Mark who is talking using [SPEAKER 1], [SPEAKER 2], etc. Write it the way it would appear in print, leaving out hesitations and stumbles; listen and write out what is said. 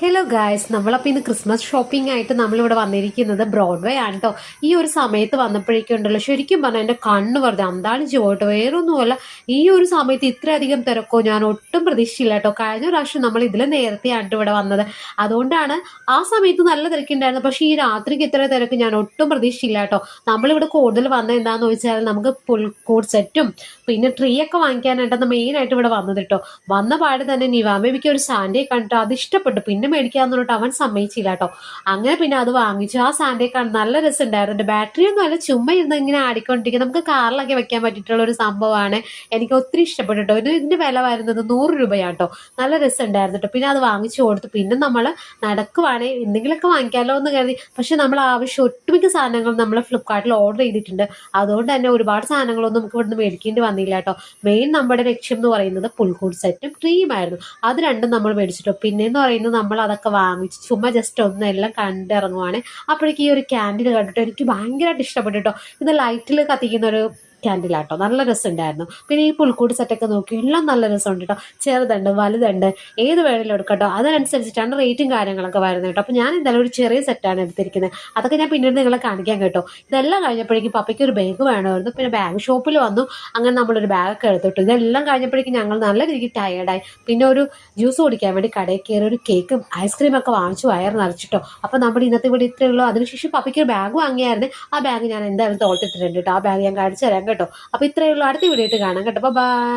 [SPEAKER 1] Hello guys, നമ്മളപ്പോൾ ഇന്ന് Christmas shopping ആയിട്ട് നമ്മളിവിടെ വന്നിരിക്കുന്നത് ബ്രോഡ്വേ ആണ് കേട്ടോ. ഈ ഒരു സമയത്ത് വന്നപ്പോഴേക്കും ഉണ്ടല്ലോ, ശരിക്കും പറഞ്ഞാൽ എൻ്റെ കണ്ണ് വെറുതെ അന്താളിച്ച് പോയിട്ടോ. വേറൊന്നുമല്ല, ഈ ഒരു സമയത്ത് ഇത്രയധികം തിരക്കോ ഞാൻ ഒട്ടും പ്രതീക്ഷിച്ചില്ല കേട്ടോ. കഴിഞ്ഞ പ്രാവശ്യം നമ്മൾ ഇതിൽ നേരത്തെയാണ് ഇവിടെ വന്നത്, അതുകൊണ്ടാണ് ആ സമയത്ത് നല്ല തിരക്കുണ്ടായിരുന്നു. പക്ഷേ ഈ രാത്രിക്ക് ഇത്ര തിരക്ക് ഞാൻ ഒട്ടും പ്രതീക്ഷിച്ചില്ല കേട്ടോ. നമ്മളിവിടെ കൂടുതൽ വന്നത് എന്താണെന്ന് വെച്ചാൽ നമുക്ക് പുൽക്കൂട് സെറ്റും പിന്നെ ട്രീ ഒക്കെ വാങ്ങിക്കാനായിട്ടാണ് മെയിനായിട്ട് ഇവിടെ വന്നത് കേട്ടോ. വന്ന പാട് തന്നെ നിവാമേബിക്ക് ഒരു സാൻഡേ കണ്ടിട്ട് അത് ഇഷ്ടപ്പെട്ടു. പിന്നെ മേടിക്കാന്ന് പറഞ്ഞിട്ട് അവൻ സമ്മതിച്ചില്ല കേട്ടോ. അങ്ങനെ പിന്നെ അത് വാങ്ങിച്ചു. ആ സാൻഡേ കാണാൻ നല്ല രസം ഉണ്ടായിരുന്നു. ബാറ്ററി ഒന്നും അല്ല, ചുമ്മാ ഇരുന്ന് ഇങ്ങനെ ആടിക്കൊണ്ടിരിക്കും. നമുക്ക് കാറിലൊക്കെ വെക്കാൻ പറ്റിയിട്ടുള്ള ഒരു സംഭവമാണ്. എനിക്ക് ഒത്തിരി ഇഷ്ടപ്പെട്ടു കേട്ടോ. ഇതിന്റെ വില വരുന്നത് 100 രൂപയാണ് കേട്ടോ. നല്ല രസം ഉണ്ടായിരുന്നു കേട്ടോ. പിന്നെ അത് വാങ്ങിച്ചു കൊടുത്തു. പിന്നെ നമ്മൾ നടക്കുവാണെ എന്തെങ്കിലുമൊക്കെ വാങ്ങിക്കാമല്ലോ എന്ന് കരുതി. പക്ഷെ നമ്മൾ ആവശ്യം ഒട്ടുമിക്ക സാധനങ്ങളും നമ്മൾ ഫ്ലിപ്കാർട്ടിൽ ഓർഡർ ചെയ്തിട്ടുണ്ട്. അതുകൊണ്ട് തന്നെ ഒരുപാട് സാധനങ്ങളൊന്നും നമുക്ക് ഇവിടുന്ന് മേടിക്കേണ്ടി വന്നില്ല കേട്ടോ. മെയിൻ നമ്മുടെ ലക്ഷ്യം എന്ന് പറയുന്നത് പുൽക്കൂട് സെറ്റും ക്രീമായിരുന്നു. അത് രണ്ടും നമ്മൾ മേടിച്ചിട്ടോ. പിന്നെന്ന് പറയുന്നത് നമ്മൾ അതൊക്കെ വാങ്ങിച്ച് ചുമ്മാ ജസ്റ്റ് ഒന്നെല്ലാം കണ്ടിറങ്ങുവാണ്. അപ്പോഴേക്കും ഈ ഒരു ക്യാൻഡിൽ കണ്ടിട്ട് എനിക്ക് ഭയങ്കരമായിട്ട് ഇഷ്ടപ്പെട്ടു കേട്ടോ. ഇത് ലൈറ്റിൽ കത്തിക്കുന്ന ഒരു ക്യാൻഡിലാട്ടോ, നല്ല രസമുണ്ടായിരുന്നു. പിന്നെ ഈ പുൽക്കൂട് സെറ്റൊക്കെ നോക്കി എല്ലാം നല്ല രസമുണ്ട് കേട്ടോ. ചെറുതുണ്ട്, വലുതുണ്ട്, ഏത് വേണമെങ്കിലും എടുക്കാം കേട്ടോ. അതിനനുസരിച്ചിട്ടാണ് റേറ്റും കാര്യങ്ങളൊക്കെ വരുന്നത് കേട്ടോ. അപ്പോൾ ഞാൻ എന്തായാലും ഒരു ചെറിയ സെറ്റാണ് എടുത്തിരിക്കുന്നത്. അതൊക്കെ ഞാൻ പിന്നീട് നിങ്ങളെ കാണിക്കാൻ കേട്ടോ. ഇതെല്ലാം കഴിഞ്ഞപ്പോഴേക്കും പപ്പയ്ക്ക് ഒരു ബാഗ് വേണമായിരുന്നു. പിന്നെ ബാഗ് ഷോപ്പിൽ വന്നു. അങ്ങനെ നമ്മളൊരു ബാഗൊക്കെ എടുത്തിട്ടു. ഇതെല്ലാം കഴിഞ്ഞപ്പോഴേക്കും ഞങ്ങൾ നല്ല രീതിക്ക് ടയേർഡായി. പിന്നെ ഒരു ജ്യൂസ് കുടിക്കാൻ വേണ്ടി കടയിൽ കയറി ഒരു കേക്കും ഐസ്ക്രീമൊക്കെ വാങ്ങിച്ചു വയറ് നിറച്ചിട്ടോ. അപ്പോൾ നമ്മുടെ ഇന്നത്തെ ഇവിടെ ഇത്രയേ ഉള്ളൂ. അതിനുശേഷം പപ്പയ്ക്ക് ഒരു ബാഗ് വാങ്ങിയായിരുന്നു. ആ ബാഗ് ഞാൻ എന്തായാലും തോർത്തിട്ടിട്ടുണ്ട് കേട്ടോ. ആ ബാഗ് ഞാൻ കാണിച്ചു തരാം കേട്ടോ. അപ്പോൾ ഇത്രയേ ഉള്ളൂ. അടുത്ത വീഡിയോ ആയിട്ട് കാണാം കേട്ടോ. ബൈ.